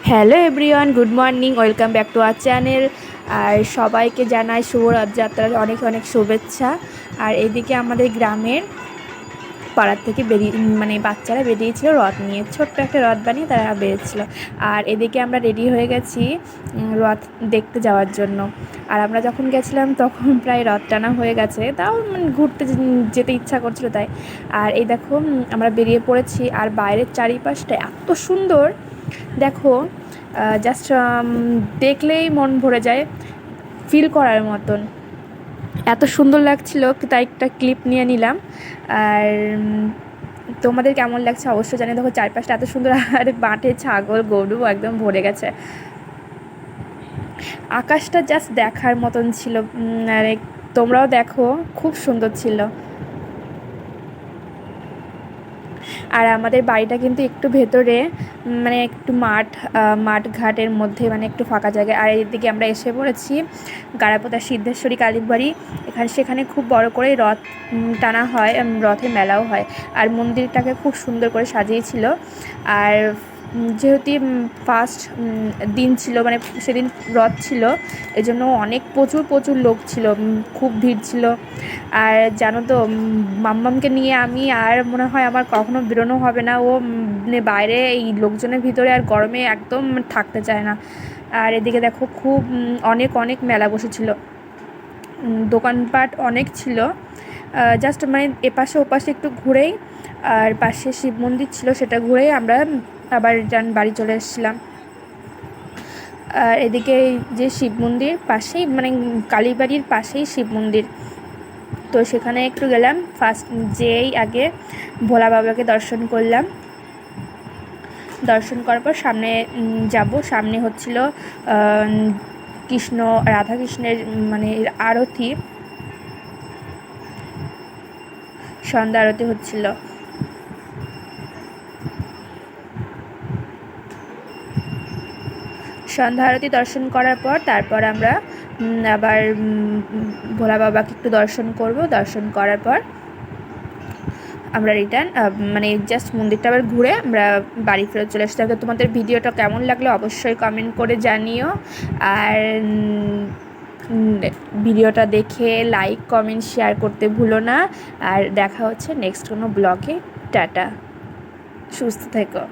Hello everyone, good morning, welcome back to our channel. আর সবাইকে জানাই শুভ রথযাত্রার অনেক অনেক শুভেচ্ছা। আর এদিকে আমাদের গ্রামের পাড়ার থেকে বাচ্চারা বেরিয়েছিল রথ নিয়ে, ছোট্ট একটা রথ বানিয়ে তারা বেরিয়েছিল। আর এদিকে আমরা রেডি হয়ে গেছি রথ দেখতে যাওয়ার জন্য। আর আমরা যখন গেছিলাম তখন প্রায় রথ টানা হয়ে গেছে, তাও ঘুরতে যেতে ইচ্ছা করছিল তাই। আর এই দেখো আমরা বেরিয়ে পড়েছি। আর বাইরের চারিপাশটা এত সুন্দর, দেখো জাস্ট দেখলেই মন ভরে যায়, ফিল করার মতন এত সুন্দর লাগছিল, তাই একটা ক্লিপ নিয়ে নিলাম। আর তোমাদের কেমন লাগছে অবশ্যই জানি। দেখো চারপাশটা এত সুন্দর, আর মাঠে ছাগল গরু একদম ভরে গেছে। আকাশটা জাস্ট দেখার মতন ছিল। আর তোমরাও দেখো, খুব সুন্দর ছিল। আর আমাদের বাড়িটা কিন্তু একটু ভেতরে, একটু মাঠ ঘাটের মধ্যে, একটু ফাঁকা জায়গায়। আর এদিকে আমরা এসে পড়েছি গাড়াপোতা সিদ্ধেশ্বরী কালীর বাড়ি। সেখানে খুব বড় করে রথ টানা হয়, রথে মেলাও হয়। আর মন্দিরটাকে খুব সুন্দর করে সাজিয়েছিল। আর যেহেতু ফার্স্ট দিন ছিল, সেদিন রথ ছিল, এজন্য প্রচুর প্রচুর লোক ছিল, খুব ভিড় ছিল। আর জানো তো, মাম্মামকে নিয়ে আমি আর মনে হয় আমার কখনো বেরোনো হবে না। ও বাইরে এই লোকজনের ভিতরে আর গরমে একদম থাকতে চায় না। আর এদিকে দেখো খুব অনেক অনেক মেলা বসেছিল, দোকানপাট অনেক ছিল। জাস্ট এপাশে ওপাশে একটু ঘুরেই, আর পাশে শিব মন্দির ছিল, সেটা ঘুরেই আমরা আবার বাড়ি চলে এসেছিলাম। আর এদিকে যে শিব মন্দির পাশেই, কালীবাড়ির পাশেই শিব মন্দির, তো সেখানে একটু গেলাম। ফার্স্ট যেই আগে ভোলা বাবাকে দর্শন করলাম। দর্শন করার পর সামনে যাব। সামনে হচ্ছিল রাধা কৃষ্ণের আরতি, সন্ধ্যা আরতি হচ্ছিল। সন্ধ্যা আরতি দর্শন করার পর তারপর আমরা আবার ভোলা বাবাকে একটু দর্শন করব। দর্শন করার পর আমরা রিটার্ন, জাস্ট মন্দিরটা আবার ঘুরে আমরা বাড়ি ফেরত চলে আসতে হবে। তোমাদের ভিডিওটা কেমন লাগলো অবশ্যই কমেন্ট করে জানিও। আর ভিডিওটা দেখে লাইক কমেন্ট শেয়ার করতে ভুলো না। আর দেখা হচ্ছে নেক্সট কোনো ব্লগে। টাটা, সুস্থ থেকো।